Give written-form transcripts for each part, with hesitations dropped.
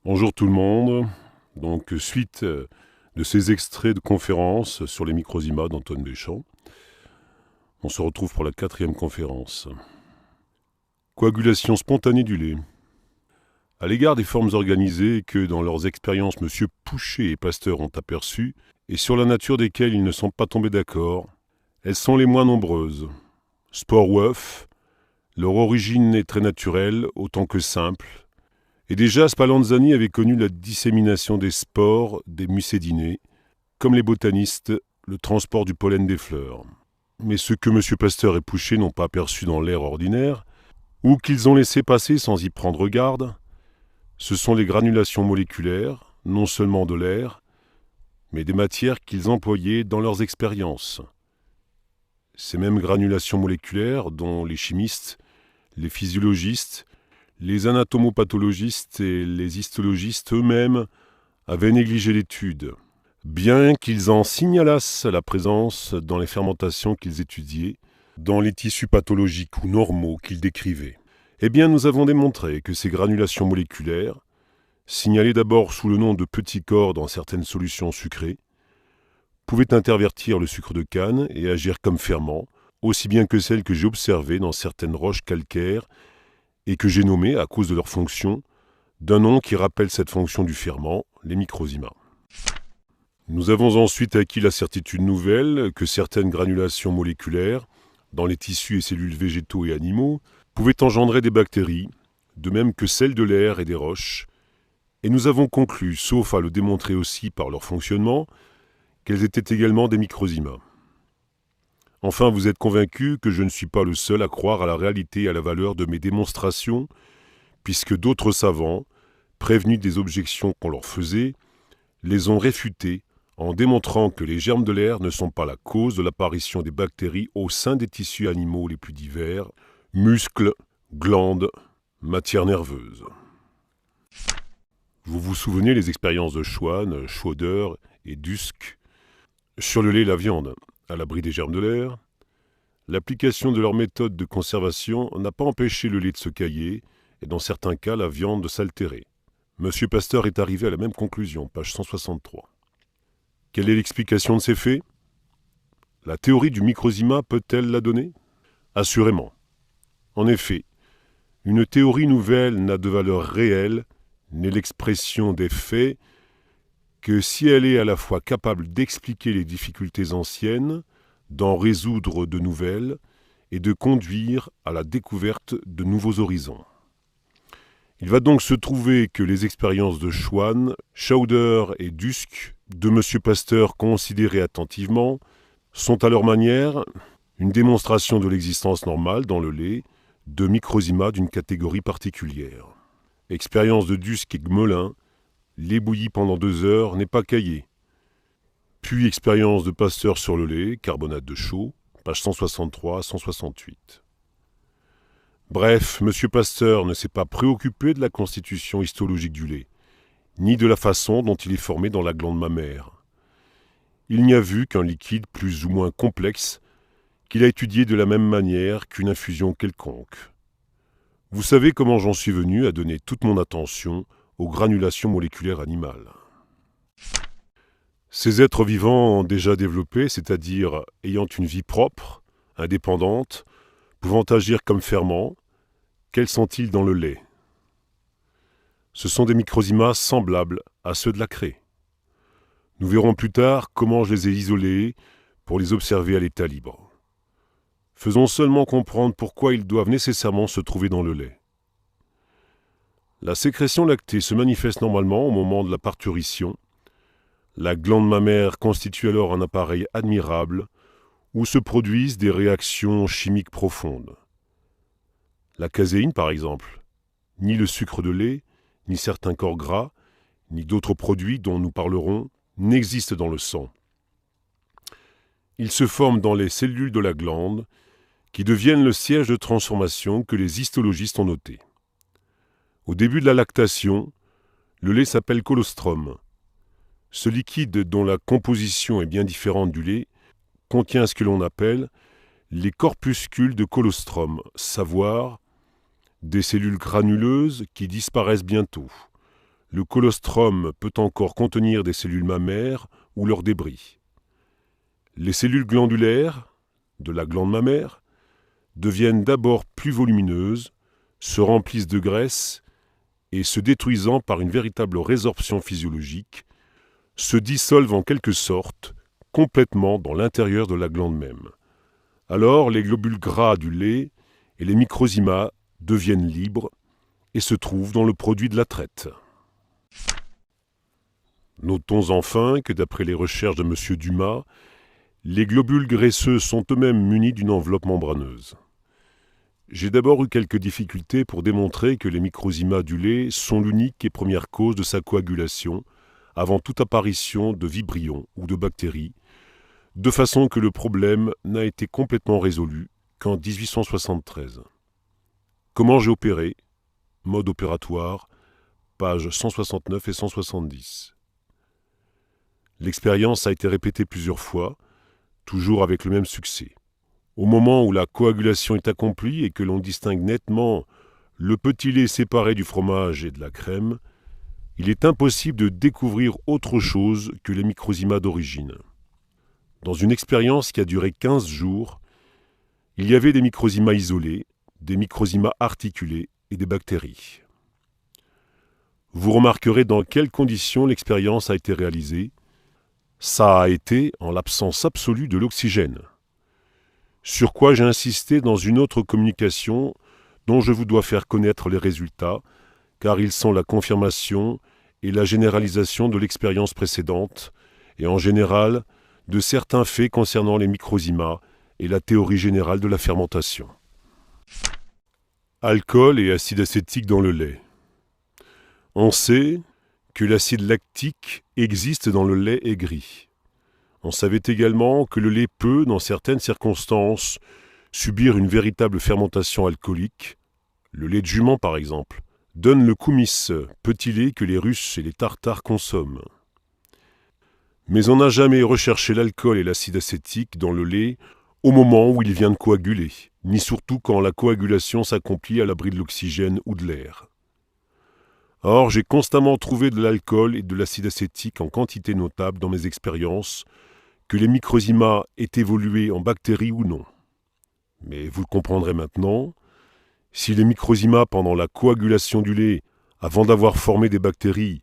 Bonjour tout le monde. Donc, suite de ces extraits de conférences sur les microzymas d'Antoine Béchamp, on se retrouve pour la 4e conférence. Coagulation spontanée du lait. À l'égard des formes organisées que, dans leurs expériences, M. Pouchet et Pasteur ont aperçues, et sur la nature desquelles ils ne sont pas tombés d'accord, elles sont les moins nombreuses. Sport ou œuf, leur origine est très naturelle, autant que simple. Et déjà, Spallanzani avait connu la dissémination des spores des mucédinés, comme les botanistes, le transport du pollen des fleurs. Mais ce que M. Pasteur et Pouchet n'ont pas aperçu dans l'air ordinaire, ou qu'ils ont laissé passer sans y prendre garde, ce sont les granulations moléculaires, non seulement de l'air, mais des matières qu'ils employaient dans leurs expériences. Ces mêmes granulations moléculaires dont les chimistes, les physiologistes, les anatomopathologistes et les histologistes eux-mêmes avaient négligé l'étude, bien qu'ils en signalassent la présence dans les fermentations qu'ils étudiaient, dans les tissus pathologiques ou normaux qu'ils décrivaient. Eh bien, nous avons démontré que ces granulations moléculaires, signalées d'abord sous le nom de petits corps dans certaines solutions sucrées, pouvaient intervertir le sucre de canne et agir comme ferment, aussi bien que celles que j'ai observées dans certaines roches calcaires et que j'ai nommées, à cause de leur fonction, d'un nom qui rappelle cette fonction du ferment, les microzymas. Nous avons ensuite acquis la certitude nouvelle que certaines granulations moléculaires, dans les tissus et cellules végétaux et animaux, pouvaient engendrer des bactéries, de même que celles de l'air et des roches, et nous avons conclu, sauf à le démontrer aussi par leur fonctionnement, qu'elles étaient également des microzymas. Enfin, vous êtes convaincus que je ne suis pas le seul à croire à la réalité et à la valeur de mes démonstrations, puisque d'autres savants, prévenus des objections qu'on leur faisait, les ont réfutées en démontrant que les germes de l'air ne sont pas la cause de l'apparition des bactéries au sein des tissus animaux les plus divers, muscles, glandes, matières nerveuses. Vous vous souvenez les expériences de Schwann, Schroeder et Dusk sur le lait et la viande, à l'abri des germes de l'air? L'application de leur méthode de conservation n'a pas empêché le lait de se cailler et dans certains cas la viande de s'altérer. Monsieur Pasteur est arrivé à la même conclusion, page 163. Quelle est l'explication de ces faits? La théorie du microzyma peut-elle la donner? Assurément. En effet, une théorie nouvelle n'a de valeur réelle, n'est l'expression des faits, que si elle est à la fois capable d'expliquer les difficultés anciennes, d'en résoudre de nouvelles et de conduire à la découverte de nouveaux horizons. Il va donc se trouver que les expériences de Schwann, Schauder et Dusk, de M. Pasteur considérées attentivement, sont à leur manière une démonstration de l'existence normale dans le lait de microzymas d'une catégorie particulière. Expérience de Dusk et Gmelin, lait bouilli pendant 2 heures n'est pas caillé. Puis expérience de Pasteur sur le lait, carbonate de chaux, page 163 à 168. Bref, M. Pasteur ne s'est pas préoccupé de la constitution histologique du lait, ni de la façon dont il est formé dans la glande mammaire. Il n'y a vu qu'un liquide plus ou moins complexe qu'il a étudié de la même manière qu'une infusion quelconque. Vous savez comment j'en suis venu à donner toute mon attention aux granulations moléculaires animales. Ces êtres vivants déjà développés, c'est-à-dire ayant une vie propre, indépendante, pouvant agir comme ferment, quels sont-ils dans le lait? Ce sont des microzymas semblables à ceux de la craie. Nous verrons plus tard comment je les ai isolés pour les observer à l'état libre. Faisons seulement comprendre pourquoi ils doivent nécessairement se trouver dans le lait. La sécrétion lactée se manifeste normalement au moment de la parturition. La glande mammaire constitue alors un appareil admirable où se produisent des réactions chimiques profondes. La caséine, par exemple, ni le sucre de lait, ni certains corps gras, ni d'autres produits dont nous parlerons, n'existent dans le sang. Ils se forment dans les cellules de la glande, qui deviennent le siège de transformation que les histologistes ont noté. Au début de la lactation, le lait s'appelle colostrum. Ce liquide, dont la composition est bien différente du lait, contient ce que l'on appelle les corpuscules de colostrum, savoir des cellules granuleuses qui disparaissent bientôt, Le colostrum peut encore contenir des cellules mammaires ou leurs débris. Les cellules glandulaires, de la glande mammaire, deviennent d'abord plus volumineuses, se remplissent de graisse et, se détruisant par une véritable résorption physiologique, se dissolvent en quelque sorte complètement dans l'intérieur de la glande même. Alors les globules gras du lait et les microzymas deviennent libres et se trouvent dans le produit de la traite. Notons enfin que d'après les recherches de M. Dumas, les globules graisseux sont eux-mêmes munis d'une enveloppe membraneuse. J'ai d'abord eu quelques difficultés pour démontrer que les microzymas du lait sont l'unique et première cause de sa coagulation avant toute apparition de vibrions ou de bactéries, de façon que le problème n'a été complètement résolu qu'en 1873. Comment j'ai opéré ? Mode opératoire, pages 169 et 170. L'expérience a été répétée plusieurs fois, toujours avec le même succès. Au moment où la coagulation est accomplie et que l'on distingue nettement le petit lait séparé du fromage et de la crème, il est impossible de découvrir autre chose que les microzymas d'origine. Dans une expérience qui a duré 15 jours, il y avait des microzymas isolés, des microzymas articulés et des bactéries. Vous remarquerez dans quelles conditions l'expérience a été réalisée. Ça a été en l'absence absolue de l'oxygène. Sur quoi j'ai insisté dans une autre communication dont je vous dois faire connaître les résultats, car ils sont la confirmation et la généralisation de l'expérience précédente, et en général de certains faits concernant les microzymas et la théorie générale de la fermentation. Alcool et acide acétique dans le lait. On sait que l'acide lactique existe dans le lait aigri. On savait également que le lait peut, dans certaines circonstances, subir une véritable fermentation alcoolique. Le lait de jument, par exemple, donne le koumis, petit lait que les Russes et les Tartares consomment. Mais on n'a jamais recherché l'alcool et l'acide acétique dans le lait au moment où il vient de coaguler, ni surtout quand la coagulation s'accomplit à l'abri de l'oxygène ou de l'air. Or, j'ai constamment trouvé de l'alcool et de l'acide acétique en quantité notable dans mes expériences, que les microzymas aient évolué en bactéries ou non. Mais vous le comprendrez maintenant, si les microzymas, pendant la coagulation du lait, avant d'avoir formé des bactéries,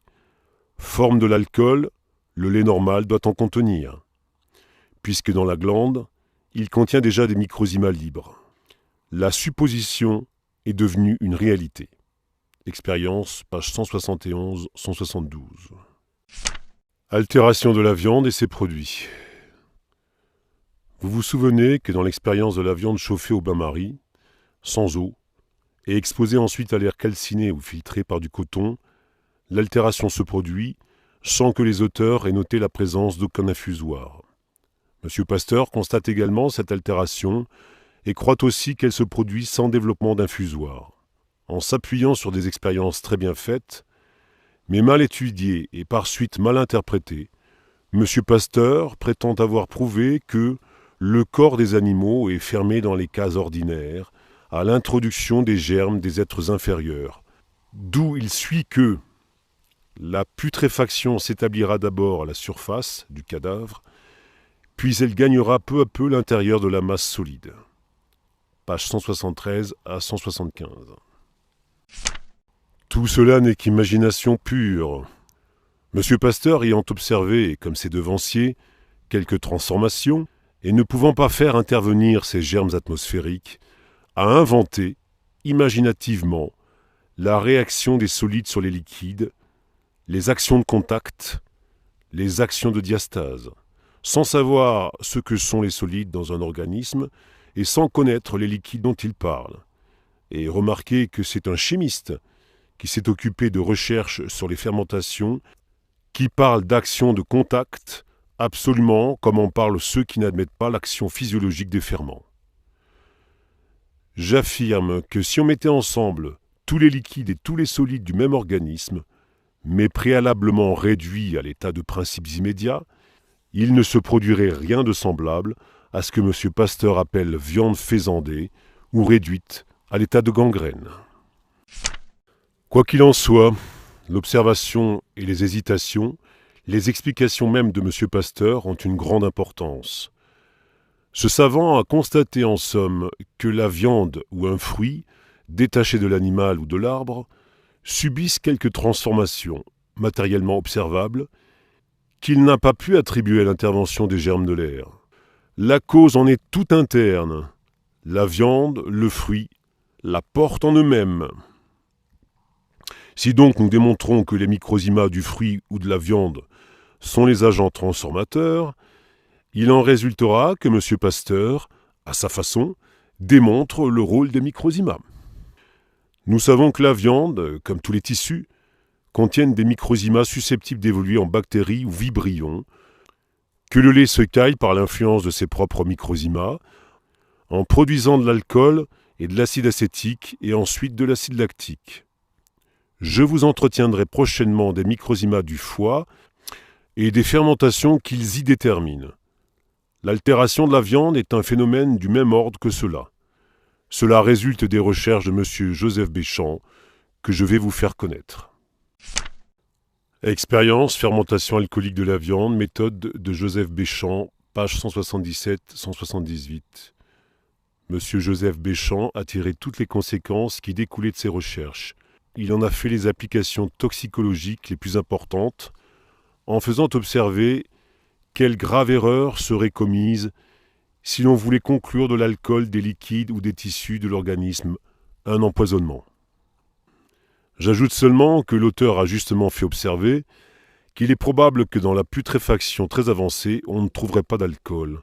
forment de l'alcool, le lait normal doit en contenir, puisque dans la glande, il contient déjà des microzymas libres. La supposition est devenue une réalité. Expérience, page 171-172. Altération de la viande et ses produits. Vous vous souvenez que dans l'expérience de la viande chauffée au bain-marie, sans eau, et exposée ensuite à l'air calciné ou filtré par du coton, l'altération se produit sans que les auteurs aient noté la présence d'aucun infusoire. M. Pasteur constate également cette altération et croit aussi qu'elle se produit sans développement d'infusoire. En s'appuyant sur des expériences très bien faites, mais mal étudiées et par suite mal interprétées, M. Pasteur prétend avoir prouvé que le corps des animaux est fermé dans les cas ordinaires à l'introduction des germes des êtres inférieurs, d'où il suit que la putréfaction s'établira d'abord à la surface du cadavre, puis elle gagnera peu à peu l'intérieur de la masse solide. Page 173 à 175. Tout cela n'est qu'imagination pure. M. Pasteur ayant observé, comme ses devanciers, quelques transformations, et ne pouvant pas faire intervenir ces germes atmosphériques, a inventé, imaginativement, la réaction des solides sur les liquides, les actions de contact, les actions de diastase, sans savoir ce que sont les solides dans un organisme et sans connaître les liquides dont il parle. Et remarquez que c'est un chimiste qui s'est occupé de recherches sur les fermentations, qui parle d'action de contact, absolument comme en parlent ceux qui n'admettent pas l'action physiologique des ferments. J'affirme que si on mettait ensemble tous les liquides et tous les solides du même organisme, mais préalablement réduits à l'état de principes immédiats, il ne se produirait rien de semblable à ce que M. Pasteur appelle viande faisandée ou réduite à l'état de gangrène. Quoi qu'il en soit, L'observation et les hésitations, les explications même de M. Pasteur ont une grande importance. Ce savant a constaté en somme que la viande ou un fruit, détaché de l'animal ou de l'arbre, subissent quelques transformations, matériellement observables, qu'il n'a pas pu attribuer à l'intervention des germes de l'air. La cause en est toute interne. La viande, le fruit, la portent en eux-mêmes. Si donc nous démontrons que les microzymas du fruit ou de la viande sont les agents transformateurs, il en résultera que M. Pasteur, à sa façon, démontre le rôle des microzymas. Nous savons que la viande, comme tous les tissus, contiennent des microzymas susceptibles d'évoluer en bactéries ou vibrions, que le lait se caille par l'influence de ses propres microzymas, en produisant de l'alcool et de l'acide acétique et ensuite de l'acide lactique. Je vous entretiendrai prochainement des microzymas du foie et des fermentations qu'ils y déterminent. L'altération de la viande est un phénomène du même ordre que cela. Cela résulte des recherches de M. Joseph Béchamp, que je vais vous faire connaître. Expérience, fermentation alcoolique de la viande, méthode de Joseph Béchamp, page 177-178. M. Joseph Béchamp a tiré toutes les conséquences qui découlaient de ses recherches. Il en a fait les applications toxicologiques les plus importantes, en faisant observer quelle grave erreur serait commise si l'on voulait conclure de l'alcool des liquides ou des tissus de l'organisme un empoisonnement. J'ajoute seulement que l'auteur a justement fait observer qu'il est probable que dans la putréfaction très avancée, on ne trouverait pas d'alcool.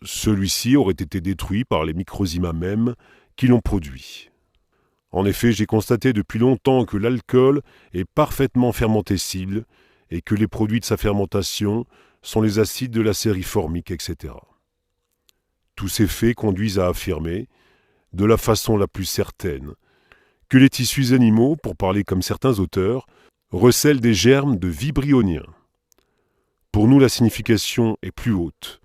Celui-ci aurait été détruit par les microzymas mêmes qui l'ont produit. En effet, j'ai constaté depuis longtemps que l'alcool est parfaitement fermentescible et que les produits de sa fermentation sont les acides de la série formique, etc. Tous ces faits conduisent à affirmer, de la façon la plus certaine, que les tissus animaux, pour parler comme certains auteurs, recèlent des germes de vibrioniens. Pour nous, la signification est plus haute.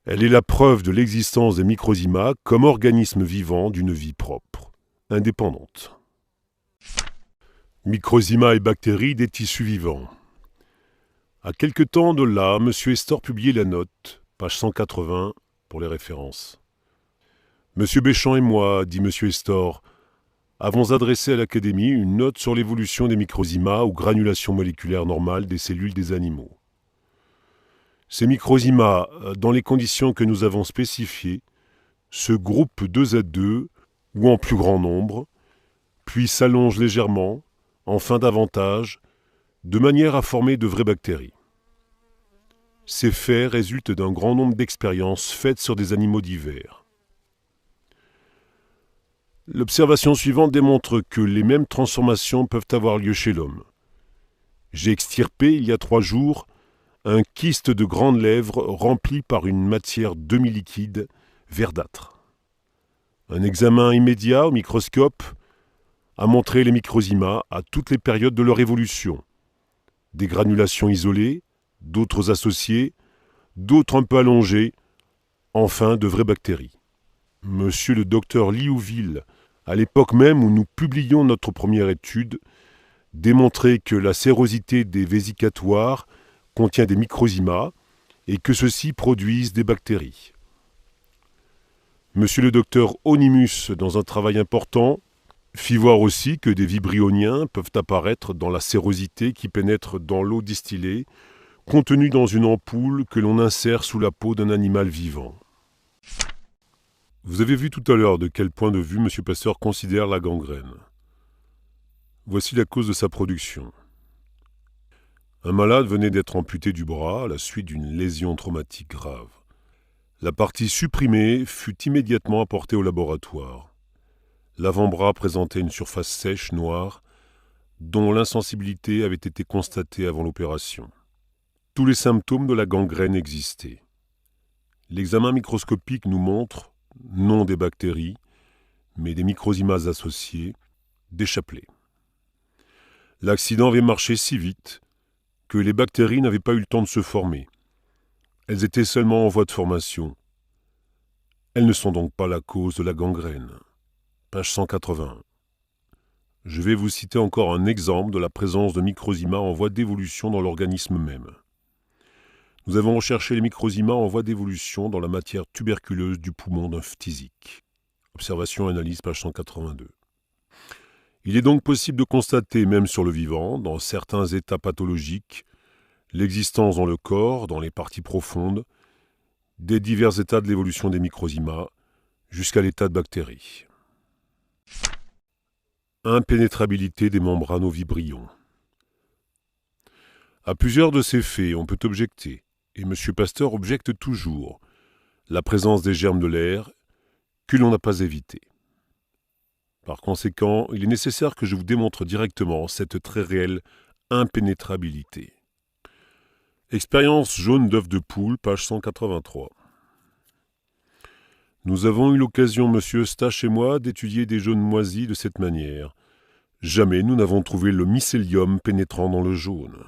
Elle est la preuve de l'existence des microzymas comme organismes vivants d'une vie propre, indépendante. Microzymas et bactéries des tissus vivants. À quelque temps de là, M. Estor publiait la note, page 180, pour les références. M. Béchamp et moi, dit M. Estor, avons adressé à l'Académie une note sur l'évolution des microzymas ou granulations moléculaires normales des cellules des animaux. Ces microzymas, dans les conditions que nous avons spécifiées, se groupent 2 à 2 ou en plus grand nombre, puis s'allongent légèrement, enfin davantage, de manière à former de vraies bactéries. Ces faits résultent d'un grand nombre d'expériences faites sur des animaux divers. L'observation suivante démontre que les mêmes transformations peuvent avoir lieu chez l'homme. J'ai extirpé, il y a 3 jours, un kyste de grandes lèvres rempli par une matière demi-liquide verdâtre. Un examen immédiat au microscope a montré les microzymas à toutes les périodes de leur évolution. Des granulations isolées, d'autres associées, d'autres un peu allongées, enfin de vraies bactéries. Monsieur le docteur Liouville, à l'époque même où nous publions notre première étude, démontrait que la sérosité des vésicatoires contient des microzymas et que ceux-ci produisent des bactéries. Monsieur le docteur Onimus, dans un travail important, fit voir aussi que des vibrioniens peuvent apparaître dans la sérosité qui pénètre dans l'eau distillée, contenue dans une ampoule que l'on insère sous la peau d'un animal vivant. Vous avez vu tout à l'heure de quel point de vue M. Pasteur considère la gangrène. Voici la cause de sa production. Un malade venait d'être amputé du bras à la suite d'une lésion traumatique grave. La partie supprimée fut immédiatement apportée au laboratoire. L'avant-bras présentait une surface sèche, noire, dont l'insensibilité avait été constatée avant l'opération. Tous les symptômes de la gangrène existaient. L'examen microscopique nous montre, non des bactéries, mais des microzymas associés, des chapelets. L'accident avait marché si vite que les bactéries n'avaient pas eu le temps de se former. Elles étaient seulement en voie de formation. Elles ne sont donc pas la cause de la gangrène. Page 180. Je vais vous citer encore un exemple de la présence de microzyma en voie d'évolution dans l'organisme même. Nous avons recherché les microzyma en voie d'évolution dans la matière tuberculeuse du poumon d'un phthisique. Observation et analyse, page 182. Il est donc possible de constater, même sur le vivant, dans certains états pathologiques, l'existence dans le corps, dans les parties profondes, des divers états de l'évolution des microzyma, jusqu'à l'état de bactéries. Impénétrabilité des membranes aux vibrions. À plusieurs de ces faits, on peut objecter, et M. Pasteur objecte toujours, la présence des germes de l'air que l'on n'a pas évité. Par conséquent, il est nécessaire que je vous démontre directement cette très réelle impénétrabilité. Expérience jaune d'œuf de poule, page 183. Nous avons eu l'occasion, M. Eustache et moi, d'étudier des jaunes moisis de cette manière. Jamais nous n'avons trouvé le mycélium pénétrant dans le jaune.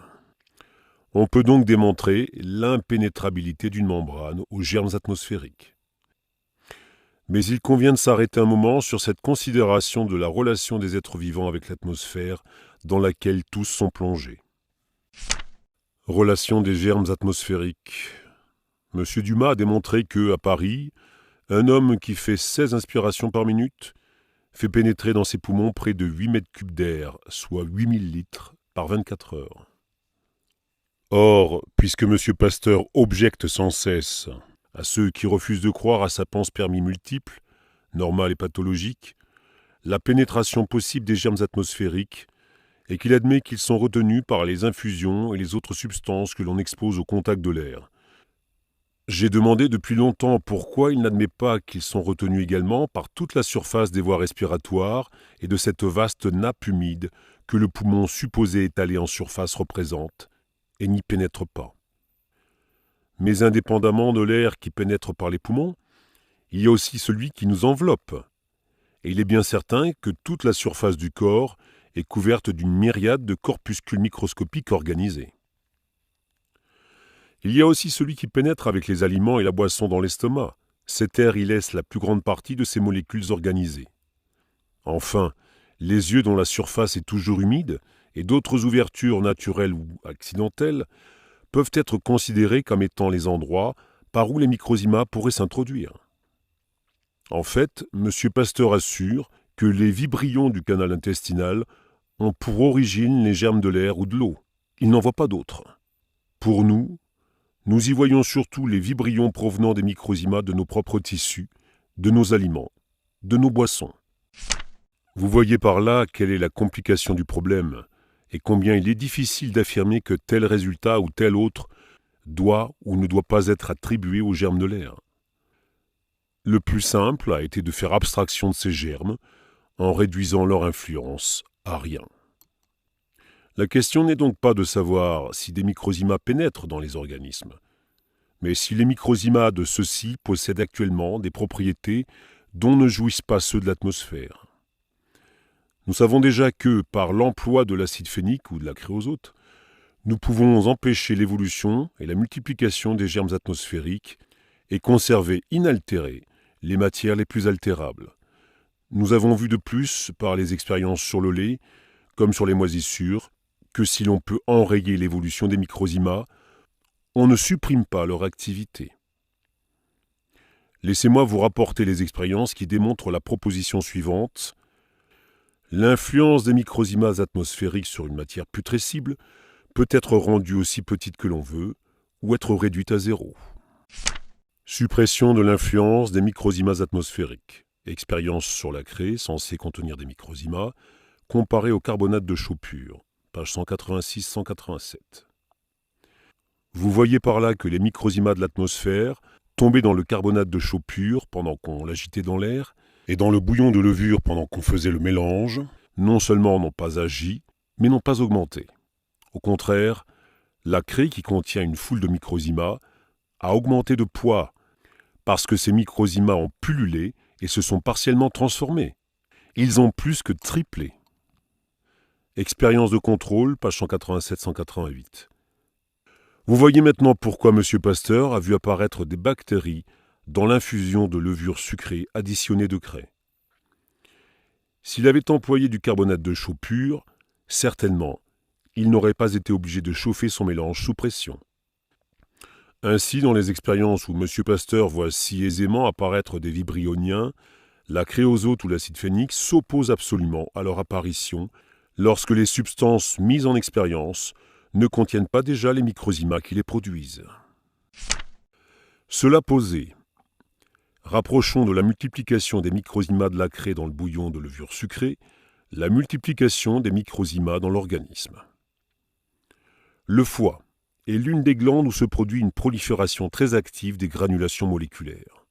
On peut donc démontrer l'impénétrabilité d'une membrane aux germes atmosphériques. Mais il convient de s'arrêter un moment sur cette considération de la relation des êtres vivants avec l'atmosphère dans laquelle tous sont plongés. Relation des germes atmosphériques. M. Dumas a démontré que, à Paris, un homme qui fait 16 inspirations par minute fait pénétrer dans ses poumons près de 8 mètres cubes d'air, soit 8000 litres, par 24 heures. Or, puisque M. Pasteur objecte sans cesse à ceux qui refusent de croire à sa panspermie multiple, normale et pathologique, la pénétration possible des germes atmosphériques, et qu'il admet qu'ils sont retenus par les infusions et les autres substances que l'on expose au contact de l'air. J'ai demandé depuis longtemps pourquoi il n'admet pas qu'ils sont retenus également par toute la surface des voies respiratoires et de cette vaste nappe humide que le poumon supposé étalé en surface représente, et n'y pénètre pas. Mais indépendamment de l'air qui pénètre par les poumons, il y a aussi celui qui nous enveloppe. Et il est bien certain que toute la surface du corps est couverte d'une myriade de corpuscules microscopiques organisés. Il y a aussi celui qui pénètre avec les aliments et la boisson dans l'estomac. Cet air y laisse la plus grande partie de ces molécules organisées. Enfin, les yeux dont la surface est toujours humide et d'autres ouvertures naturelles ou accidentelles peuvent être considérés comme étant les endroits par où les microzyma pourraient s'introduire. En fait, M. Pasteur assure que les vibrions du canal intestinal ont pour origine les germes de l'air ou de l'eau. Il n'en voit pas d'autres. Pour nous, nous y voyons surtout les vibrions provenant des microzyma de nos propres tissus, de nos aliments, de nos boissons. Vous voyez par là quelle est la complication du problème, et combien il est difficile d'affirmer que tel résultat ou tel autre doit ou ne doit pas être attribué aux germes de l'air. Le plus simple a été de faire abstraction de ces germes en réduisant leur influence à rien. La question n'est donc pas de savoir si des microzyma pénètrent dans les organismes, mais si les microzyma de ceux-ci possèdent actuellement des propriétés dont ne jouissent pas ceux de l'atmosphère. Nous savons déjà que, par l'emploi de l'acide phénique ou de la créosote, nous pouvons empêcher l'évolution et la multiplication des germes atmosphériques et conserver inaltérées les matières les plus altérables. Nous avons vu de plus, par les expériences sur le lait, comme sur les moisissures, que si l'on peut enrayer l'évolution des microzyma, on ne supprime pas leur activité. Laissez-moi vous rapporter les expériences qui démontrent la proposition suivante. L'influence des microzymas atmosphériques sur une matière putrescible peut être rendue aussi petite que l'on veut, ou être réduite à zéro. Suppression de l'influence des microzymas atmosphériques. Expérience sur la craie, censée contenir des microzyma, comparée au carbonate de chaux pur, page 186-187. Vous voyez par là que les microzyma de l'atmosphère, tombés dans le carbonate de chaux pur pendant qu'on l'agitait dans l'air, et dans le bouillon de levure pendant qu'on faisait le mélange, non seulement n'ont pas agi, mais n'ont pas augmenté. Au contraire, la craie qui contient une foule de microzyma a augmenté de poids parce que ces microzyma ont pullulé et se sont partiellement transformés. Ils ont plus que triplé. Expérience de contrôle, page 187-188. Vous voyez maintenant pourquoi M. Pasteur a vu apparaître des bactéries dans l'infusion de levure sucrée additionnée de craie. S'il avait employé du carbonate de chaux pur, certainement, il n'aurait pas été obligé de chauffer son mélange sous pression. Ainsi, dans les expériences où M. Pasteur voit si aisément apparaître des vibrioniens, la créosote ou l'acide phénique s'opposent absolument à leur apparition lorsque les substances mises en expérience ne contiennent pas déjà les microzymas qui les produisent. Cela posé, rapprochons de la multiplication des microzymas de la craie dans le bouillon de levure sucrée la multiplication des microzymas dans l'organisme. Le foie est l'une des glandes où se produit une prolifération très active des granulations moléculaires.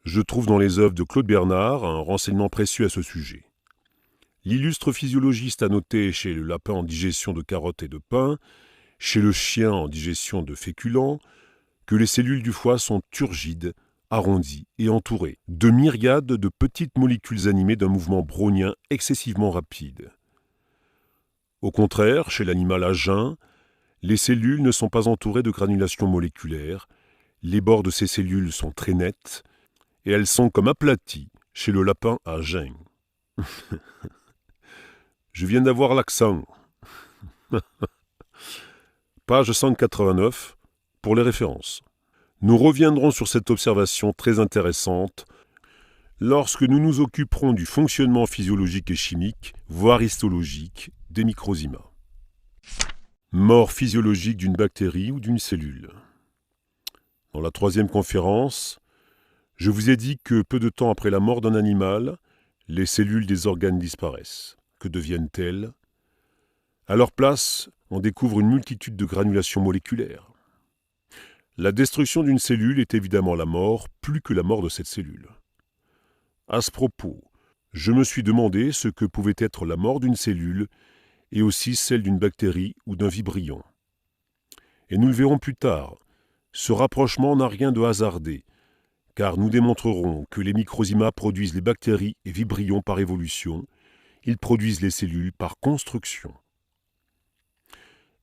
Je trouve dans les œuvres de Claude Bernard un renseignement précieux à ce sujet. L'illustre physiologiste a noté chez le lapin en digestion de carottes et de pain, chez le chien en digestion de féculents, que les cellules du foie sont turgides, arrondies et entourées de myriades de petites molécules animées d'un mouvement brownien excessivement rapide. Au contraire, chez l'animal à jeun, les cellules ne sont pas entourées de granulations moléculaires, les bords de ces cellules sont très nets, et elles sont comme aplaties chez le lapin à jeun. Je viens d'avoir l'accent. Page 189, pour les références. Nous reviendrons sur cette observation très intéressante lorsque nous nous occuperons du fonctionnement physiologique et chimique, voire histologique, des microzymas. Mort physiologique d'une bactérie ou d'une cellule. Dans la 3e conférence, je vous ai dit que peu de temps après la mort d'un animal, les cellules des organes disparaissent. Que deviennent-elles ? À leur place, on découvre une multitude de granulations moléculaires. La destruction d'une cellule est évidemment la mort, plus que la mort de cette cellule. À ce propos, je me suis demandé ce que pouvait être la mort d'une cellule et aussi celle d'une bactérie ou d'un vibrion. Et nous le verrons plus tard, ce rapprochement n'a rien de hasardé, car nous démontrerons que les microzymas produisent les bactéries et vibrions par évolution, ils produisent les cellules par construction.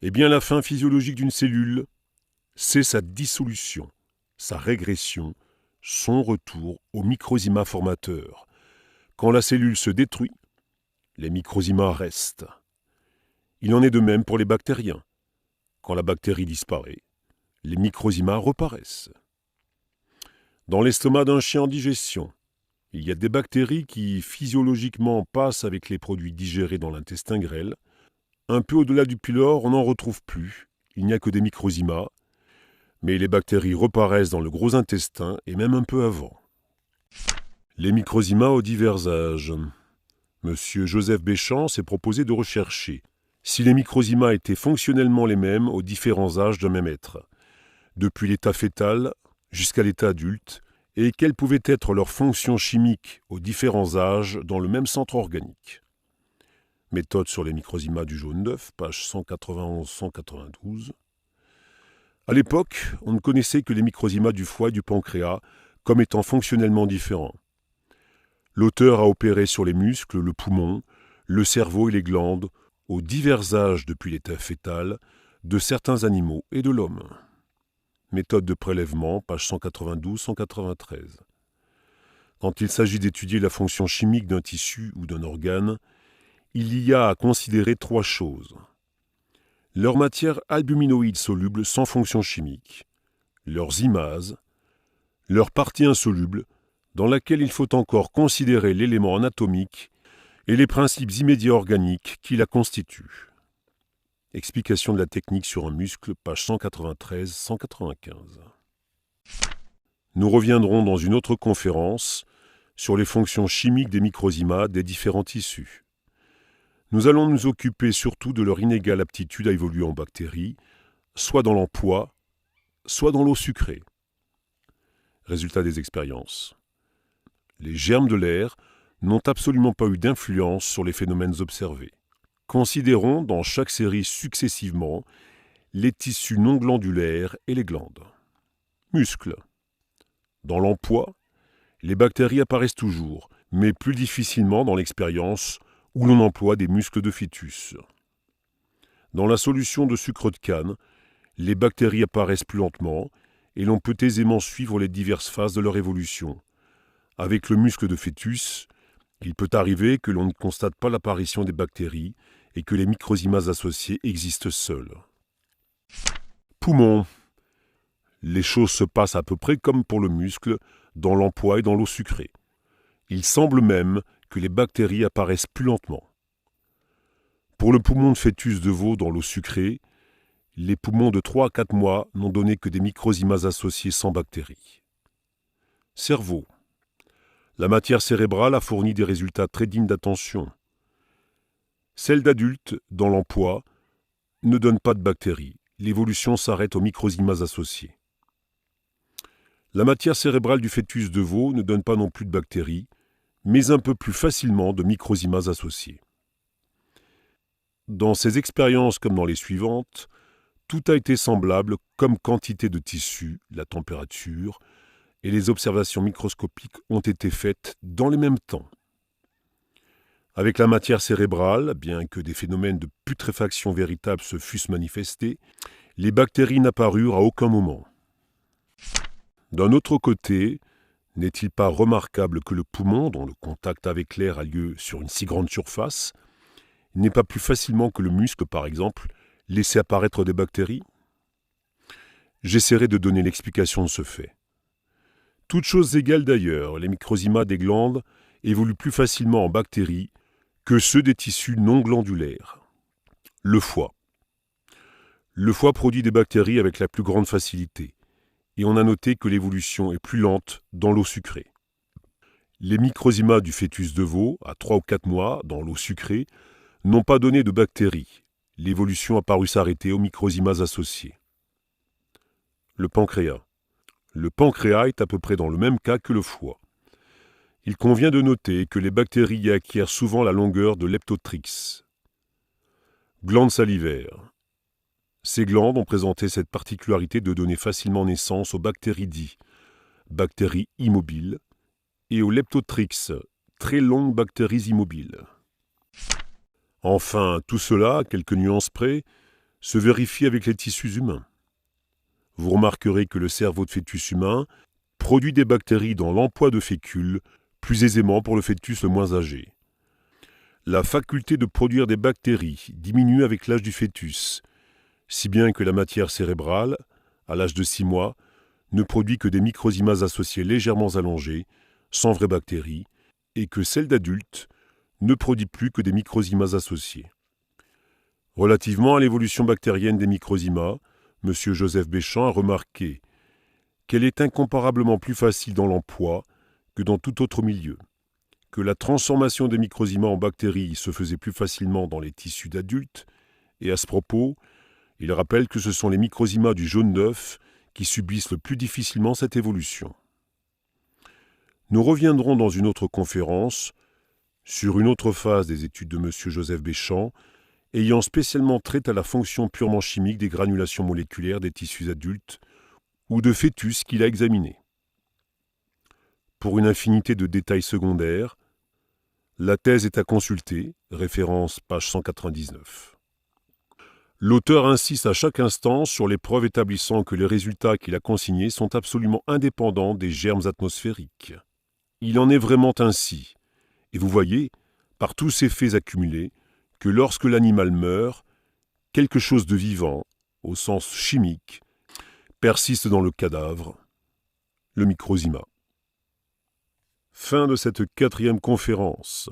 Eh bien, la fin physiologique d'une cellule, c'est sa dissolution, sa régression, son retour au microzyma formateur. Quand la cellule se détruit, les microzymas restent. Il en est de même pour les bactériens. Quand la bactérie disparaît, les microzymas reparaissent. Dans l'estomac d'un chien en digestion, il y a des bactéries qui physiologiquement passent avec les produits digérés dans l'intestin grêle. Un peu au-delà du pylore, on n'en retrouve plus. Il n'y a que des microzymas. Mais les bactéries reparaissent dans le gros intestin et même un peu avant. Les microzymas aux divers âges. Monsieur Joseph Béchamp s'est proposé de rechercher si les microzymas étaient fonctionnellement les mêmes aux différents âges d'un même être, depuis l'état fœtal jusqu'à l'état adulte, et quelle pouvait être leur fonction chimique aux différents âges dans le même centre organique. Méthode sur les microzymas du jaune d'œuf, page 191-192. À l'époque, on ne connaissait que les microzymas du foie et du pancréas comme étant fonctionnellement différents. L'auteur a opéré sur les muscles, le poumon, le cerveau et les glandes, aux divers âges depuis l'état fœtal, de certains animaux et de l'homme. Méthode de prélèvement, page 192-193. Quand il s'agit d'étudier la fonction chimique d'un tissu ou d'un organe, il y a à considérer 3 choses. Leur matière albuminoïde soluble sans fonction chimique, leurs imases, leur partie insoluble, dans laquelle il faut encore considérer l'élément anatomique et les principes immédiats organiques qui la constituent. Explication de la technique sur un muscle, page 193-195. Nous reviendrons dans une autre conférence sur les fonctions chimiques des microzymas des différents tissus. Nous allons nous occuper surtout de leur inégale aptitude à évoluer en bactéries, soit dans l'emploi, soit dans l'eau sucrée. Résultat des expériences. Les germes de l'air n'ont absolument pas eu d'influence sur les phénomènes observés. Considérons dans chaque série successivement les tissus non glandulaires et les glandes. Muscles. Dans l'emploi, les bactéries apparaissent toujours, mais plus difficilement dans l'expérience où l'on emploie des muscles de fœtus. Dans la solution de sucre de canne, les bactéries apparaissent plus lentement et l'on peut aisément suivre les diverses phases de leur évolution. Avec le muscle de fœtus, Il peut arriver que l'on ne constate pas l'apparition des bactéries et que les microzymas associés existent seuls. Poumons. Les choses se passent à peu près comme pour le muscle, dans l'emploi et dans l'eau sucrée. Il semble même que les bactéries apparaissent plus lentement. Pour le poumon de fœtus de veau dans l'eau sucrée, les poumons de 3 à 4 mois n'ont donné que des microzymas associés sans bactéries. Cerveau. La matière cérébrale a fourni des résultats très dignes d'attention. Celle d'adultes, dans l'emploi, ne donne pas de bactéries. L'évolution s'arrête aux microzymas associés. La matière cérébrale du fœtus de veau ne donne pas non plus de bactéries, mais un peu plus facilement de microzymas associés. Dans ces expériences comme dans les suivantes, tout a été semblable comme quantité de tissu, la température, et les observations microscopiques ont été faites dans les mêmes temps. Avec la matière cérébrale, bien que des phénomènes de putréfaction véritables se fussent manifestés, les bactéries n'apparurent à aucun moment. D'un autre côté, n'est-il pas remarquable que le poumon, dont le contact avec l'air a lieu sur une si grande surface, n'est pas plus facilement que le muscle, par exemple, laisser apparaître des bactéries? J'essaierai de donner l'explication de ce fait. Toutes choses égales d'ailleurs, les microzymas des glandes évoluent plus facilement en bactéries que ceux des tissus non glandulaires. Le foie. Le foie produit des bactéries avec la plus grande facilité, et on a noté que l'évolution est plus lente dans l'eau sucrée. Les microzymas du fœtus de veau, à 3 ou 4 mois, dans l'eau sucrée, n'ont pas donné de bactéries. L'évolution a paru s'arrêter aux microzymas associés. Le pancréas. Le pancréas est à peu près dans le même cas que le foie. Il convient de noter que les bactéries y acquièrent souvent la longueur de l'Leptotrix. Glandes salivaires. Ces glandes ont présenté cette particularité de donner facilement naissance aux bactéridies, bactéries immobiles, et aux leptotrix, très longues bactéries immobiles. Enfin, tout cela, à quelques nuances près, se vérifie avec les tissus humains. Vous remarquerez que le cerveau de fœtus humain produit des bactéries dans l'emploi de fécule, plus aisément pour le fœtus le moins âgé. La faculté de produire des bactéries diminue avec l'âge du fœtus, si bien que la matière cérébrale, à l'âge de 6 mois, ne produit que des microzymas associés légèrement allongés, sans vraies bactéries, et que celle d'adulte ne produit plus que des microzymas associés. Relativement à l'évolution bactérienne des microzymas, M. Joseph Béchamp a remarqué qu'elle est incomparablement plus facile dans l'emploi que dans tout autre milieu, que la transformation des microzymas en bactéries se faisait plus facilement dans les tissus d'adultes, et à ce propos, il rappelle que ce sont les microzymas du jaune d'œuf qui subissent le plus difficilement cette évolution. Nous reviendrons dans une autre conférence sur une autre phase des études de M. Joseph Béchamp, ayant spécialement trait à la fonction purement chimique des granulations moléculaires des tissus adultes ou de fœtus qu'il a examinés. Pour une infinité de détails secondaires, la thèse est à consulter, référence page 199. L'auteur insiste à chaque instant sur les preuves établissant que les résultats qu'il a consignés sont absolument indépendants des germes atmosphériques. Il en est vraiment ainsi. Et vous voyez, par tous ces faits accumulés, que lorsque l'animal meurt, quelque chose de vivant, au sens chimique, persiste dans le cadavre, le microzyma. Fin de cette 4e conférence.